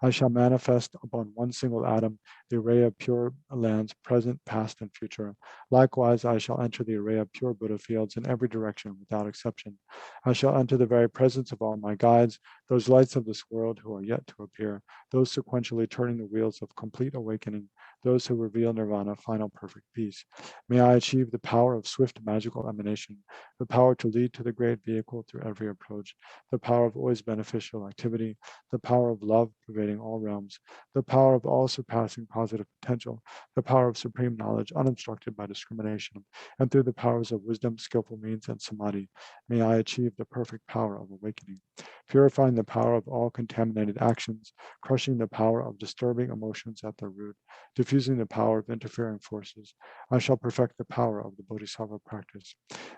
I shall manifest upon one single atom the array of pure lands, present, past, and future. Likewise, I shall enter the array of pure Buddha fields in every direction without exception. I shall enter the very presence of all my guides, those lights of this world who are yet to appear, those sequentially turning the wheels of complete awakening, those who reveal nirvana, final perfect peace. May I achieve the power of swift magical emanation, the power to lead to the great vehicle through every approach, the power of always beneficial activity, the power of love pervading all realms, the power of all surpassing positive potential, the power of supreme knowledge unobstructed by discrimination, and through the powers of wisdom, skillful means, and samadhi, may I achieve the perfect power of awakening, purifying the power of all contaminated actions, crushing the power of disturbing emotions at their root, diffusing the power of interfering forces. I shall perfect the power of the Bodhisattva practice.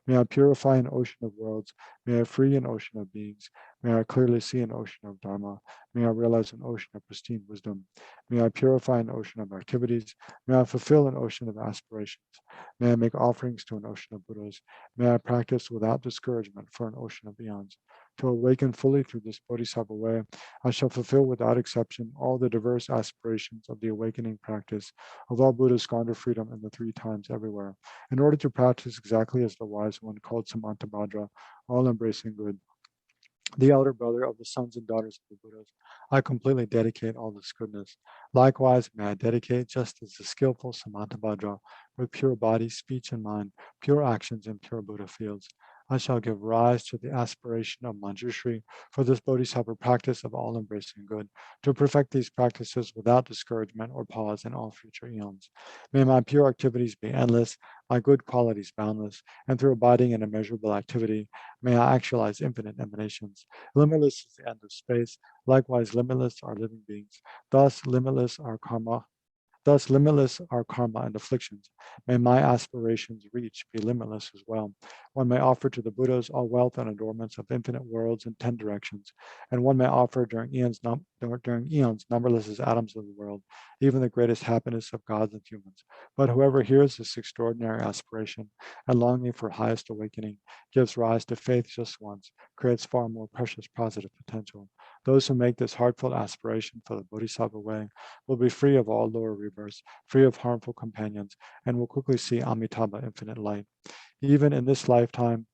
May I purify an ocean of worlds. May I free an ocean of beings. May I clearly see an ocean of Dharma. May I realize an ocean of pristine wisdom. May I purify an ocean of activities. May I fulfill an ocean of aspirations. May I make offerings to an ocean of Buddhas. May I practice without discouragement for an ocean of eons. To awaken fully through this Bodhisattva way, I shall fulfill without exception all the diverse aspirations of the awakening practice of all Buddhas gone to freedom in the 3 times everywhere, in order to practice exactly as the wise one called Samantabhadra, all embracing good, the elder brother of the sons and daughters of the Buddhas. I completely dedicate all this goodness. Likewise, may I dedicate just as the skillful Samantabhadra with pure body, speech, and mind, pure actions, and pure Buddha fields. I shall give rise to the aspiration of Manjushri for this Bodhisattva practice of all embracing good, to perfect these practices without discouragement or pause in all future eons. May my pure activities be endless, my good qualities boundless, and through abiding in immeasurable activity, may I actualize infinite emanations. Limitless is the end of space, likewise limitless are living beings. Thus limitless are karma and afflictions. May my aspirations be limitless as well. One may offer to the Buddhas all wealth and adornments of infinite worlds in 10 directions, and one may offer during eons numberless as atoms of the world, even the greatest happiness of gods and humans. But whoever hears this extraordinary aspiration and longing for highest awakening gives rise to faith just once, creates far more precious positive potential. Those who make this heartfelt aspiration for the Bodhisattva way will be free of all lower rebirths, free of harmful companions, and will quickly see Amitabha infinite light. Even in this lifetime,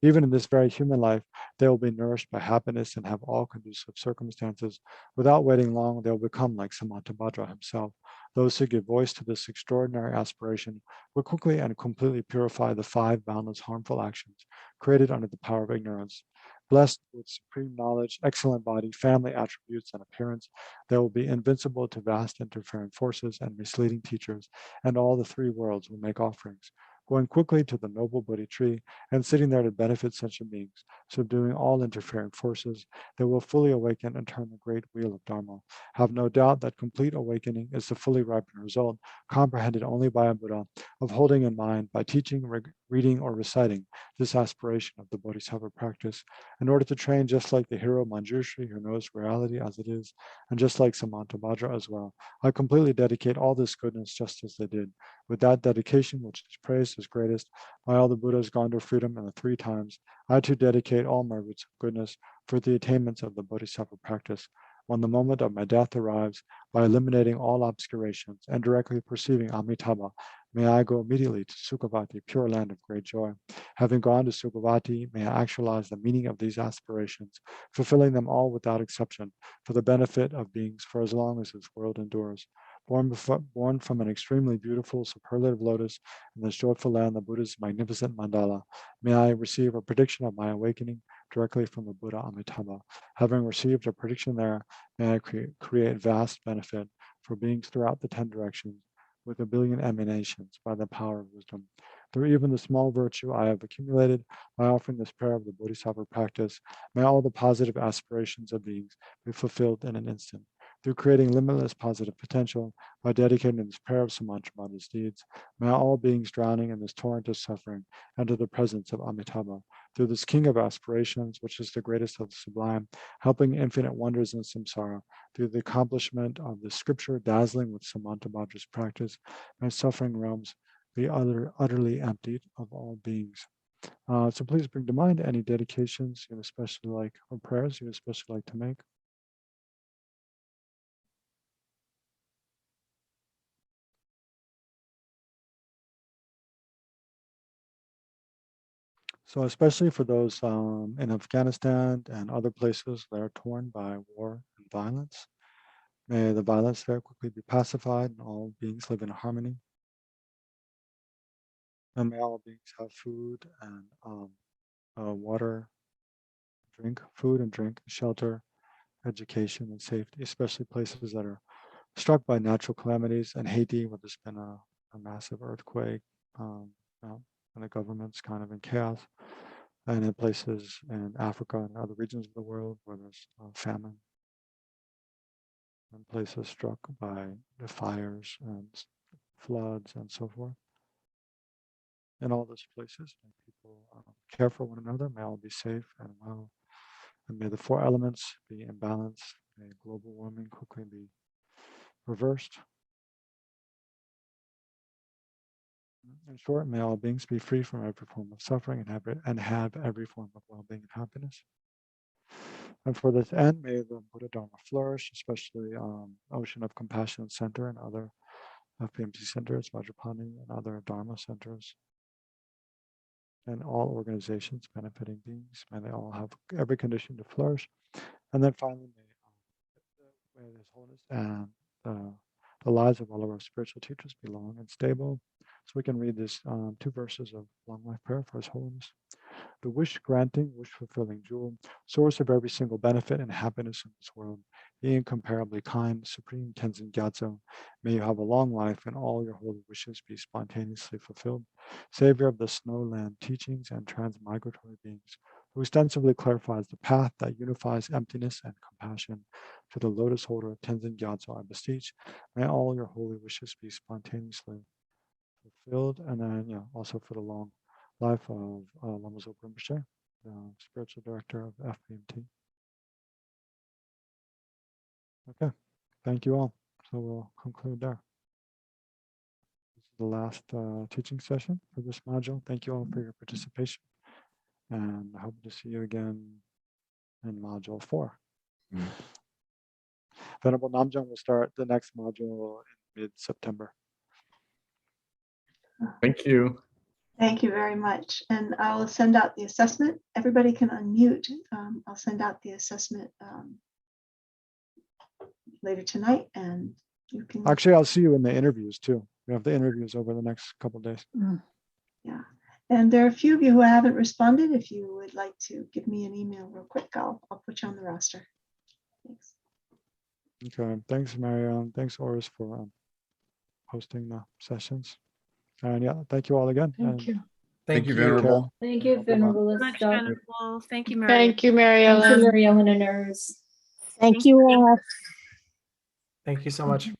even in this very human life, they will be nourished by happiness and have all conducive circumstances. Without waiting long, they will become like Samantabhadra himself. Those who give voice to this extraordinary aspiration will quickly and completely purify the 5 boundless harmful actions created under the power of ignorance. Blessed with supreme knowledge, excellent body, family attributes, and appearance, they will be invincible to vast interfering forces and misleading teachers, and all the 3 worlds will make offerings. Going quickly to the noble Bodhi tree and sitting there to benefit sentient beings, subduing all interfering forces, they will fully awaken and turn the great wheel of Dharma. Have no doubt that complete awakening is the fully ripened result, comprehended only by a Buddha, of holding in mind by teaching reading, or reciting this aspiration of the Bodhisattva practice in order to train just like the hero Manjushri who knows reality as it is, and just like Samantabhadra as well. I completely dedicate all this goodness just as they did. With that dedication, which is praised as greatest by all the Buddhas gone to freedom in the 3 times, I too dedicate all my roots of goodness for the attainments of the Bodhisattva practice. When the moment of my death arrives, by eliminating all obscurations and directly perceiving Amitabha, may I go immediately to Sukhavati, pure land of great joy. Having gone to Sukhavati, may I actualize the meaning of these aspirations, fulfilling them all without exception, for the benefit of beings for as long as this world endures. Born from an extremely beautiful superlative lotus in this joyful land, the Buddha's magnificent mandala, may I receive a prediction of my awakening directly from the Buddha Amitabha. Having received a prediction there, may I create vast benefit for beings throughout the 10 directions with 1 billion emanations by the power of wisdom. Through even the small virtue I have accumulated by offering this prayer of the Bodhisattva practice, may all the positive aspirations of beings be fulfilled in an instant. Through creating limitless positive potential by dedicating this prayer of Samantabhadra's deeds, may all beings drowning in this torrent of suffering enter the presence of Amitabha. Through this king of aspirations, which is the greatest of the sublime, helping infinite wonders in samsara, through the accomplishment of the scripture dazzling with Samantabhadra's practice, may suffering realms be utterly emptied of all beings. So please bring to mind any dedications you especially like, or prayers you especially like to make. So especially for those in Afghanistan and other places that are torn by war and violence, may the violence there quickly be pacified and all beings live in harmony. And may all beings have food and water, food and drink, shelter, education and safety, especially places that are struck by natural calamities. In Haiti, where there's been a massive earthquake, and the government's kind of in chaos. And in places in Africa and other regions of the world where there's famine, and places struck by the fires and floods and so forth. In all those places, may people care for one another, may all be safe and well, and may the 4 elements be in balance, may global warming quickly be reversed. In short, may all beings be free from every form of suffering and have every form of well-being and happiness. And for this end, may the Buddha Dharma flourish, especially Ocean of Compassion Center and other FPMC centers, Vajrapani and other Dharma centers, and all organizations benefiting beings. May they all have every condition to flourish. And then finally, may His Holiness and the lives of all of our spiritual teachers be long and stable. So we can read this 2 verses of long life prayer for His Holiness. The wish-granting, wish-fulfilling jewel, source of every single benefit and happiness in this world, the incomparably kind, supreme Tenzin Gyatso, may you have a long life and all your holy wishes be spontaneously fulfilled. Savior of the snowland teachings and transmigratory beings, who extensively clarifies the path that unifies emptiness and compassion, to the lotus holder of Tenzin Gyatso I beseech, may all your holy wishes be spontaneously fulfilled. And then, also for the long life of Lama Zopa Rinpoche, the spiritual director of FPMT. Okay, thank you all. So we'll conclude there. This is the last teaching session for this module. Thank you all for your participation, and I hope to see you again in module 4. Venerable Namjung will start the next module in mid-September. Thank you. Thank you very much. And I'll send out the assessment. Everybody can unmute. I'll send out the assessment later tonight, and you can. Actually, I'll see you in the interviews too. We have the interviews over the next couple of days. Yeah. And there are a few of you who haven't responded. If you would like to give me an email real quick, I'll put you on the roster. Thanks. Okay, thanks, Marianne. Thanks, Oris, for hosting the sessions. And thank you all again. Thank you. Thank you, Care. Venerable. Thank you, Venerable. Much Stop. venerable. Thank you, Mary. Thank you, Mary Thank you, Ellen. Mary Ellen and Ers. Thank you all. Thank you so much.